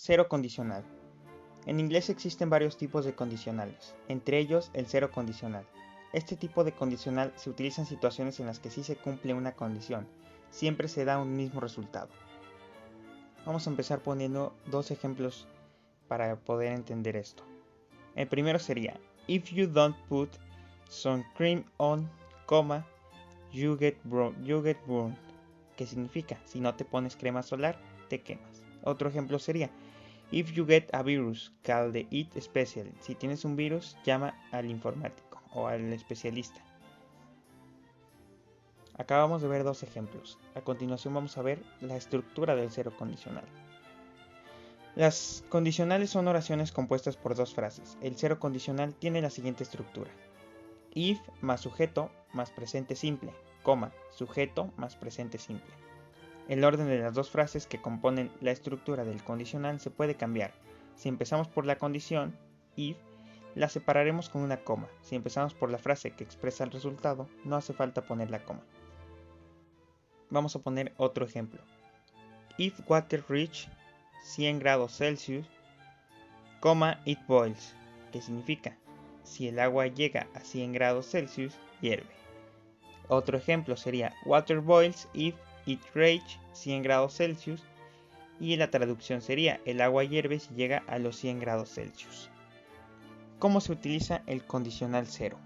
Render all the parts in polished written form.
Cero condicional. En inglés existen varios tipos de condicionales, entre ellos el cero condicional. Este tipo de condicional se utiliza en situaciones en las que sí se cumple una condición, siempre se da un mismo resultado. Vamos a empezar poniendo dos ejemplos para poder entender esto. El primero sería, if you don't put some cream on, you get burned, que significa, si no te pones crema solar, te quemas. Otro ejemplo sería, if you get a virus, call the IT specialist. Si tienes un virus, llama al informático o al especialista. Acabamos de ver dos ejemplos. A continuación vamos a ver la estructura del cero condicional. Las condicionales son oraciones compuestas por dos frases. El cero condicional tiene la siguiente estructura. If más sujeto más presente simple, sujeto más presente simple. El orden de las dos frases que componen la estructura del condicional se puede cambiar. Si empezamos por la condición, if, la separaremos con una coma. Si empezamos por la frase que expresa el resultado, no hace falta poner la coma. Vamos a poner otro ejemplo. If water reach 100 grados Celsius, it boils, que significa, si el agua llega a 100 grados Celsius, hierve. Otro ejemplo sería, water boils if it reach 100 grados Celsius, y la traducción sería, el agua hierve si llega a los 100 grados Celsius. ¿Cómo se utiliza el condicional cero?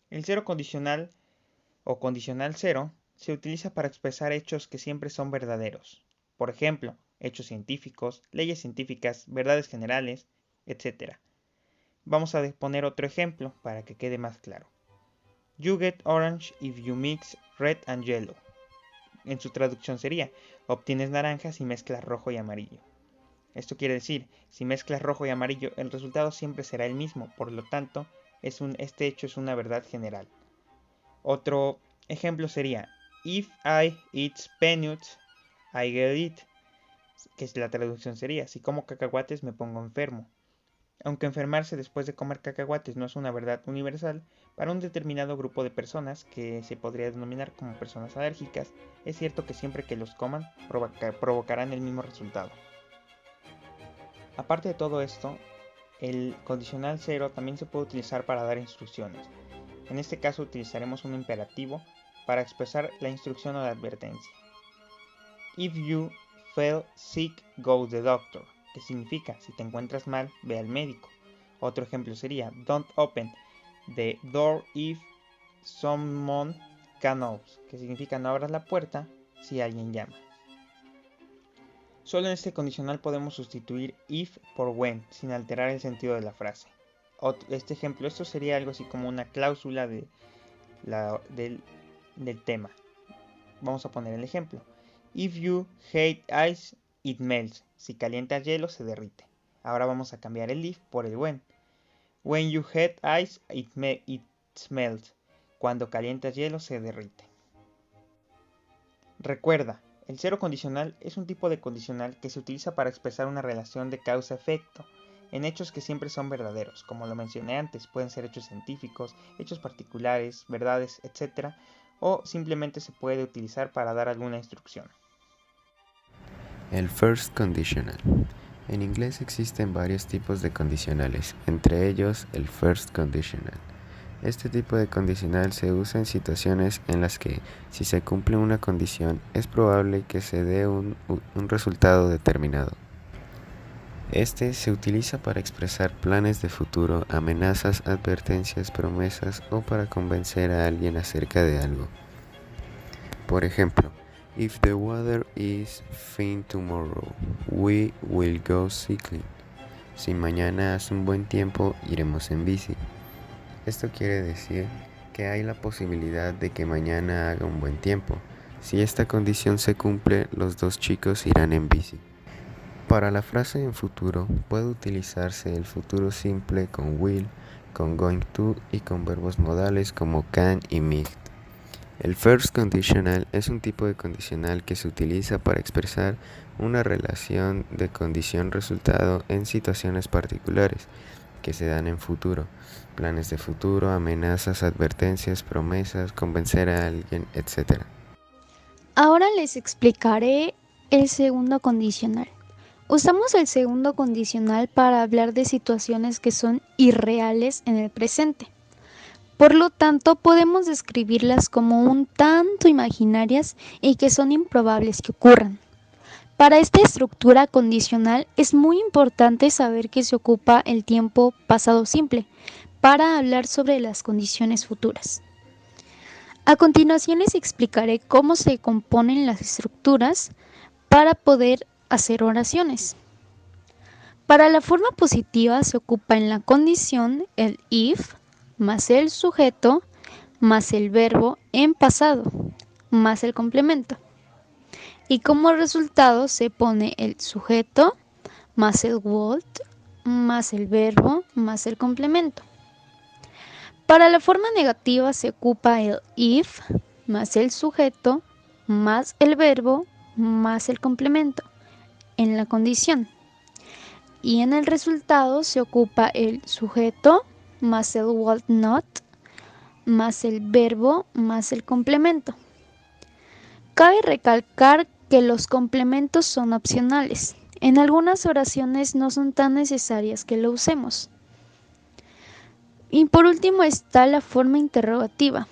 El cero condicional o condicional cero se utiliza para expresar hechos que siempre son verdaderos. Por ejemplo, hechos científicos, leyes científicas, verdades generales, etc. Vamos a poner otro ejemplo para que quede más claro. You get orange if you mix red and yellow. En su traducción sería, obtienes naranja si mezclas rojo y amarillo. Esto quiere decir, si mezclas rojo y amarillo, el resultado siempre será el mismo, por lo tanto, este hecho es una verdad general. Otro ejemplo sería, if I eat peanuts, I get it, que la traducción sería, si como cacahuates me pongo enfermo. Aunque enfermarse después de comer cacahuates no es una verdad universal, para un determinado grupo de personas, que se podría denominar como personas alérgicas, es cierto que siempre que los coman provocarán el mismo resultado. Aparte de todo esto, el condicional cero también se puede utilizar para dar instrucciones. En este caso utilizaremos un imperativo para expresar la instrucción o la advertencia. If you feel sick, go to the doctor, que significa, si te encuentras mal, ve al médico. Otro ejemplo sería, don't open the door if someone calls, que significa, no abras la puerta si alguien llama. Solo en este condicional podemos sustituir if por when, sin alterar el sentido de la frase. Este ejemplo, esto sería algo así como una cláusula del tema. Vamos a poner el ejemplo. If you hate ice, it melts. Si calientas hielo, se derrite. Ahora vamos a cambiar el if por el when. When you hate ice, it melts. Cuando calientas hielo, se derrite. Recuerda, el cero condicional es un tipo de condicional que se utiliza para expresar una relación de causa-efecto en hechos que siempre son verdaderos. Como lo mencioné antes, pueden ser hechos científicos, hechos particulares, verdades, etc. O simplemente se puede utilizar para dar alguna instrucción. El first conditional. En inglés existen varios tipos de condicionales, entre ellos el first conditional. Este tipo de condicional se usa en situaciones en las que, si se cumple una condición, es probable que se dé un resultado determinado. Este se utiliza para expresar planes de futuro, amenazas, advertencias, promesas o para convencer a alguien acerca de algo. Por ejemplo, if the weather is fine tomorrow, we will go cycling. Si mañana hace un buen tiempo, iremos en bici. Esto quiere decir que hay la posibilidad de que mañana haga un buen tiempo. Si esta condición se cumple, los dos chicos irán en bici. Para la frase en futuro, puede utilizarse el futuro simple con will, con going to y con verbos modales como can y might. El first conditional es un tipo de condicional que se utiliza para expresar una relación de condición-resultado en situaciones particulares que se dan en futuro, planes de futuro, amenazas, advertencias, promesas, convencer a alguien, etc. Ahora les explicaré el segundo condicional, Usamos el segundo condicional para hablar de situaciones que son irreales en el presente. Por lo tanto, podemos describirlas como un tanto imaginarias y que son improbables que ocurran. Para esta estructura condicional es muy importante saber que se ocupa el tiempo pasado simple para hablar sobre las condiciones futuras. A continuación les explicaré cómo se componen las estructuras para poder hacer oraciones. Para la forma positiva se ocupa en la condición el if más el sujeto más el verbo en pasado más el complemento. Y como resultado se pone el sujeto más el would más el verbo más el complemento. Para la forma negativa se ocupa el if más el sujeto más el verbo más el complemento en la condición. Y en el resultado se ocupa el sujeto más el would not más el verbo más el complemento. Cabe recalcar que los complementos son opcionales. En algunas oraciones no son tan necesarias que lo usemos. Y por último está la forma interrogativa.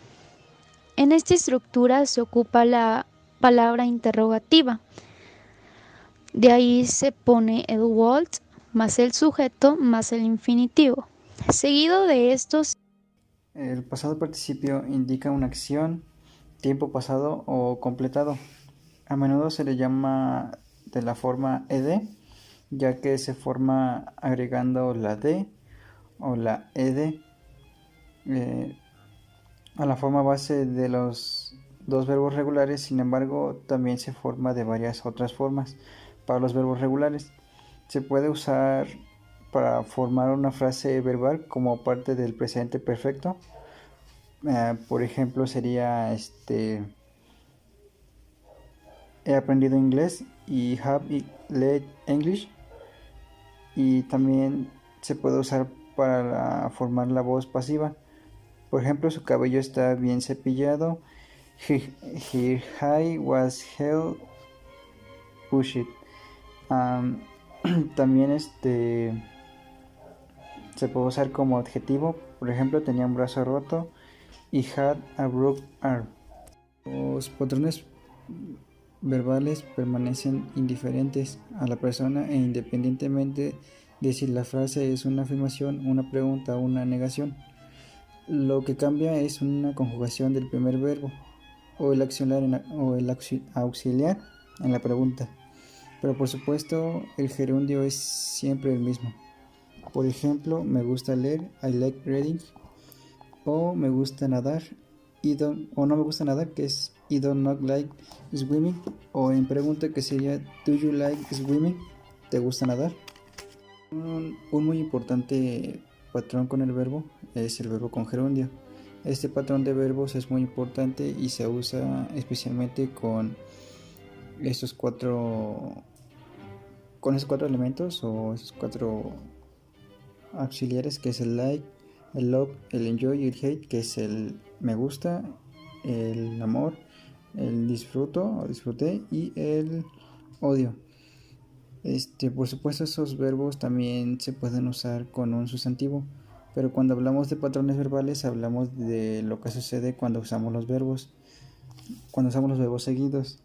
En esta estructura se ocupa la palabra interrogativa. De ahí se pone el would más el sujeto más el infinitivo. Seguido de estos, el pasado participio indica una acción, tiempo pasado o completado. A menudo se le llama de la forma ed, ya que se forma agregando la d o la ed a la forma base de los dos verbos regulares. Sin embargo, también se forma de varias otras formas. Para los verbos regulares se puede usar para formar una frase verbal como parte del presente perfecto. Por ejemplo, sería he aprendido inglés y have learned English. Y también se puede usar para formar la voz pasiva. Por ejemplo, su cabello está bien cepillado. Her hair was well brushed. También se puede usar como adjetivo. Por ejemplo, tenía un brazo roto y had a broken arm. Los patrones verbales permanecen indiferentes a la persona e independientemente de si la frase es una afirmación, una pregunta o una negación. Lo que cambia es una conjugación del primer verbo o el auxiliar en la pregunta. Pero por supuesto el gerundio es siempre el mismo. Por ejemplo, me gusta leer, I like reading, o me gusta nadar, o no me gusta nadar, que es I do not like swimming, o en pregunta que sería do you like swimming, ¿te gusta nadar? Un muy importante patrón con el verbo es el verbo con gerundio. Este patrón de verbos es muy importante y se usa especialmente con esos cuatro elementos o esos cuatro auxiliares, que es el like, el love, el enjoy y el hate, que es el me gusta, el amor, el disfruto o disfruté y el odio. Por supuesto, esos verbos también se pueden usar con un sustantivo, pero cuando hablamos de patrones verbales hablamos de lo que sucede cuando usamos los verbos seguidos.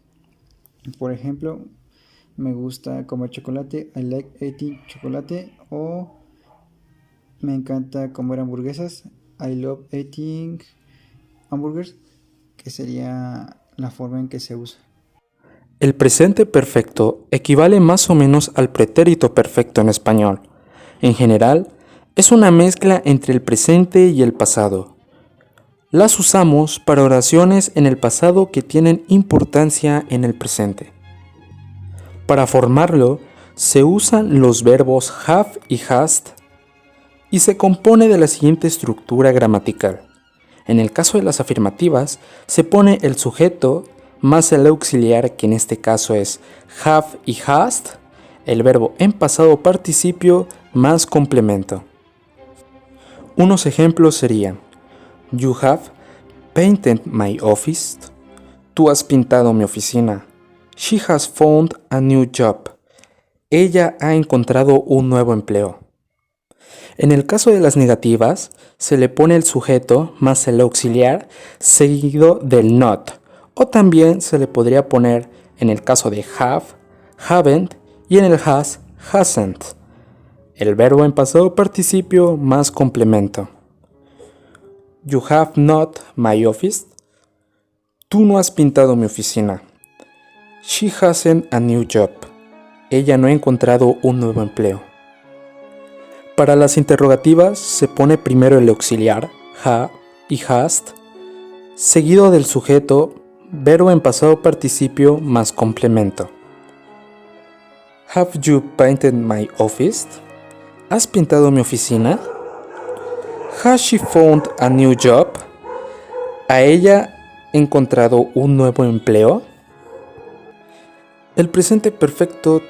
Por ejemplo, me gusta comer chocolate, I like eating chocolate, o me encanta comer hamburguesas, I love eating hamburgers, que sería la forma en que se usa. El presente perfecto equivale más o menos al pretérito perfecto en español. En general, es una mezcla entre el presente y el pasado. Las usamos para oraciones en el pasado que tienen importancia en el presente. Para formarlo, se usan los verbos have y hast y se compone de la siguiente estructura gramatical. En el caso de las afirmativas, se pone el sujeto más el auxiliar, que en este caso es have y hast, el verbo en pasado participio más complemento. Unos ejemplos serían: You have painted my office. Tú has pintado mi oficina. She has found a new job. ella ha encontrado un nuevo empleo. En el caso de las negativas, se le pone el sujeto más el auxiliar seguido del not, o también se le podría poner en el caso de have, haven't y en el has, hasn't. El verbo en pasado participio más complemento. You have not my office. Tú no has pintado mi oficina. She hasn't a new job. Ella no ha encontrado un nuevo empleo. Para las interrogativas se pone primero el auxiliar, ha y hast, seguido del sujeto, verbo en pasado participio más complemento. Have you painted my office? ¿Has pintado mi oficina? Has she found a new job? ¿Ha ella encontrado un nuevo empleo? El presente perfecto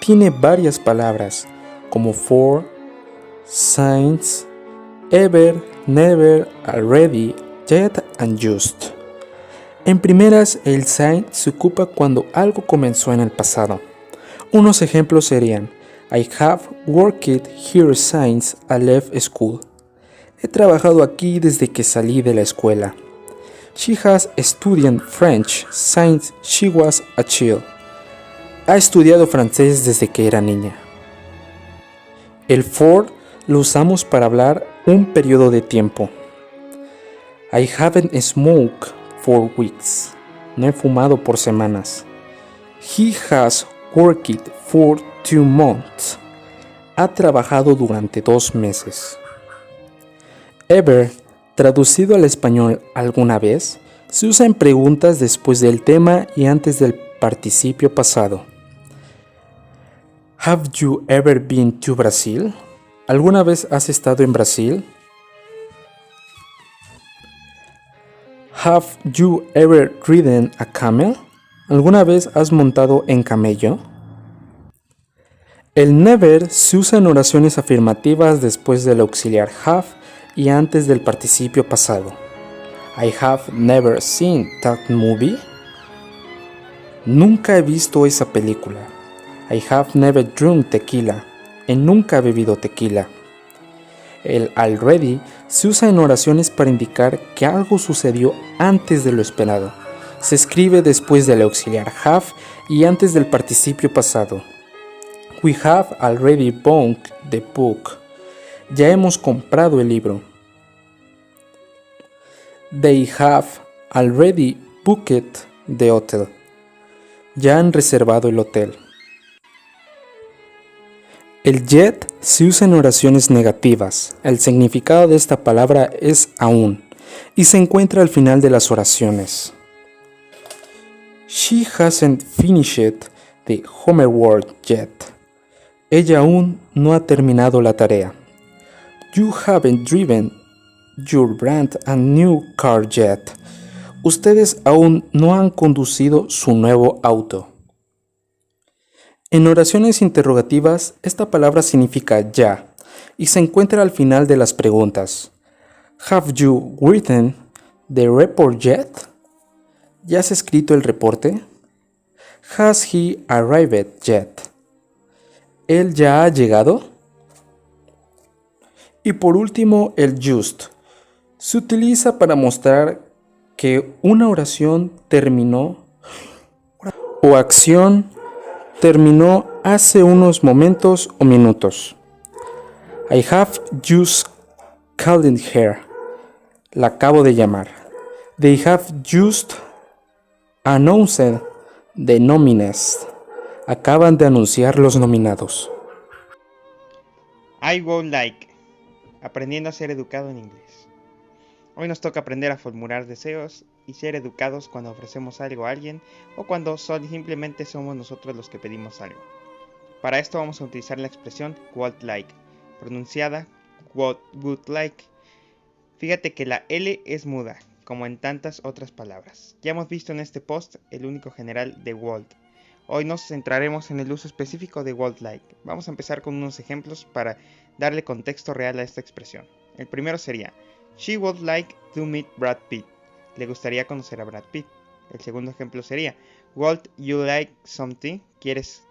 tiene varias palabras como for, since, ever, never, already, yet and just. En primeras, el since se ocupa cuando algo comenzó en el pasado. Unos ejemplos serían I have worked here since I left school. He trabajado aquí desde que salí de la escuela. She has studied French since she was a child. Ha estudiado francés desde que era niña. El for lo usamos para hablar un periodo de tiempo. I haven't smoked for weeks. No he fumado por semanas. He has worked for 2 months. Ha trabajado durante 2 meses. Ever, traducido al español alguna vez, se usa en preguntas después del tema y antes del participio pasado. Have you ever been to Brazil? ¿Alguna vez has estado en Brasil? Have you ever ridden a camel? ¿Alguna vez has montado en camello? El never se usa en oraciones afirmativas después del auxiliar have y antes del participio pasado. I have never seen that movie. Nunca he visto esa película. I have never drunk tequila. Nunca he bebido tequila. El already se usa en oraciones para indicar que algo sucedió antes de lo esperado. Se escribe después del auxiliar have y antes del participio pasado. We have already bought the book. Ya hemos comprado el libro. They have already booked the hotel. Ya han reservado el hotel. El yet se usa en oraciones negativas. El significado de esta palabra es aún y se encuentra al final de las oraciones. She hasn't finished the homework yet. Ella aún no ha terminado la tarea. You haven't driven your brand a new car yet. Ustedes aún no han conducido su nuevo auto. En oraciones interrogativas, esta palabra significa ya y se encuentra al final de las preguntas. Have you written the report yet? ¿Ya has escrito el reporte? Has he arrived yet? ¿Él ya ha llegado? Y por último, el just. Se utiliza para mostrar que una oración terminó o acción terminó hace unos momentos o minutos. I have just called her. La acabo de llamar. They have just announced the nominees. Acaban de anunciar los nominados. I would like. Aprendiendo a ser educado en inglés. Hoy nos toca aprender a formular deseos y ser educados cuando ofrecemos algo a alguien o cuando simplemente somos nosotros los que pedimos algo. Para esto vamos a utilizar la expresión would like, pronunciada would like. Fíjate que la L es muda, como en tantas otras palabras. Ya hemos visto en este post el único general de would. Hoy nos centraremos en el uso específico de would like. Vamos a empezar con unos ejemplos para darle contexto real a esta expresión. El primero sería She would like to meet Brad Pitt. Le gustaría conocer a Brad Pitt. El segundo ejemplo sería Would you like something? ¿Quieres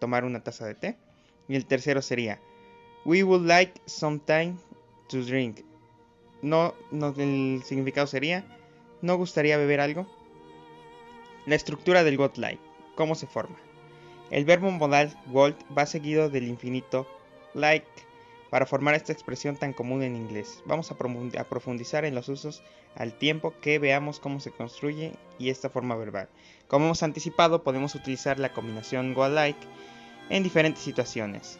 tomar una taza de té. Y el tercero sería we would like some time to drink. El significado sería ¿no gustaría beber algo? La estructura del would like. ¿Cómo se forma? El verbo modal would va seguido del infinito like para formar esta expresión tan común en inglés. Vamos a profundizar en los usos al tiempo que veamos cómo se construye y esta forma verbal. Como hemos anticipado, podemos utilizar la combinación would like en diferentes situaciones.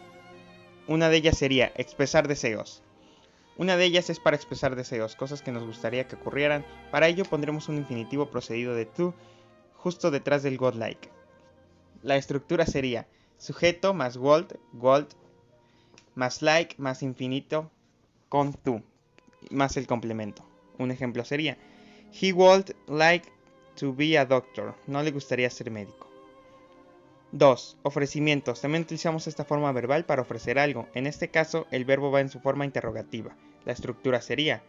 Una de ellas sería expresar deseos. Una de ellas es para expresar deseos, cosas que nos gustaría que ocurrieran. Para ello pondremos un infinitivo procedido de to justo detrás del would like. La estructura sería sujeto más would más like más infinito con to más el complemento. Un ejemplo sería he would like to be a doctor. No le gustaría ser médico. 2. Ofrecimientos. También utilizamos esta forma verbal para ofrecer algo. En este caso, el verbo va en su forma interrogativa. La estructura sería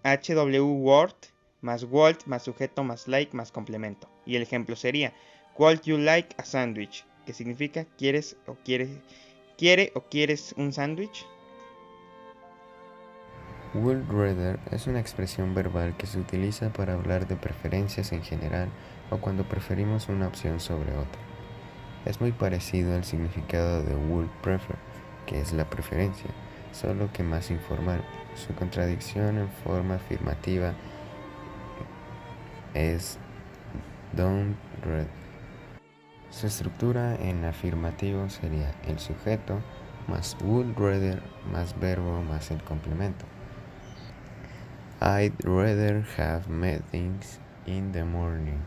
HW word más would más sujeto más like más complemento. Y el ejemplo sería would you like a sandwich? Que significa quiere o quieres un sándwich. Would rather es una expresión verbal que se utiliza para hablar de preferencias en general o cuando preferimos una opción sobre otra. Es muy parecido al significado de would prefer, que es la preferencia, solo que más informal. Su contradicción en forma afirmativa es don't rather. Su estructura en afirmativo sería el sujeto más would rather más verbo más el complemento. I'd rather have meetings in the morning.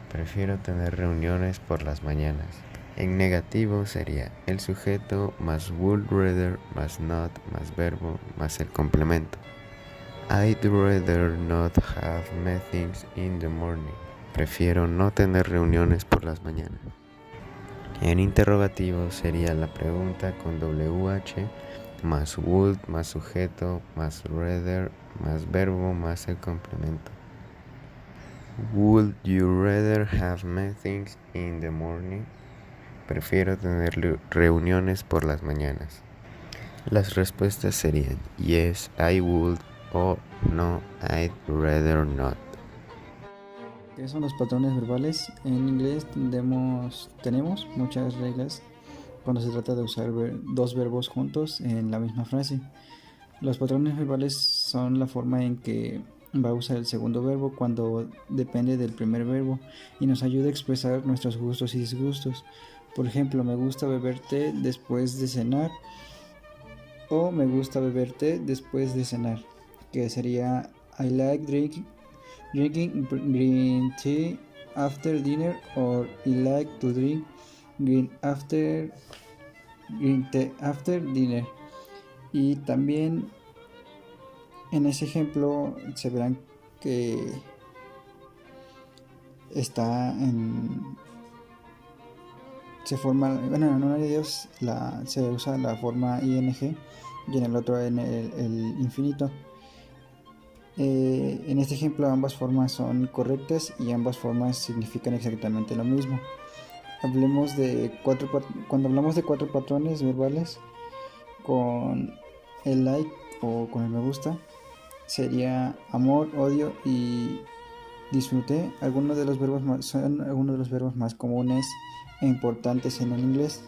Prefiero tener reuniones por las mañanas. En negativo sería el sujeto más would rather más not más verbo más el complemento. I'd rather not have meetings in the morning. Prefiero no tener reuniones por las mañanas. En interrogativo sería la pregunta con WH más would más sujeto más rather más verbo más el complemento. Would you rather have meetings in the morning? Prefiero tener reuniones por las mañanas. Las respuestas serían yes, I would o no, I'd rather not. ¿Qué son los patrones verbales? En inglés tenemos muchas reglas cuando se trata de usar dos verbos juntos en la misma frase. Los patrones verbales son la forma en que va a usar el segundo verbo cuando depende del primer verbo y nos ayuda a expresar nuestros gustos y disgustos. Por ejemplo, me gusta beber té después de cenar o me gusta beber té después de cenar, que sería I like drinking green tea after dinner or I like to drink green tea after dinner. Y también en ese ejemplo se verán que se forma, bueno, en uno de ellos se usa la forma ing y en el otro en el infinito. En este ejemplo ambas formas son correctas y ambas formas significan exactamente lo mismo. Cuando hablamos de cuatro patrones verbales, con el like o con el me gusta sería amor, odio y disfruté. Son algunos de los verbos más comunes e importantes en el inglés.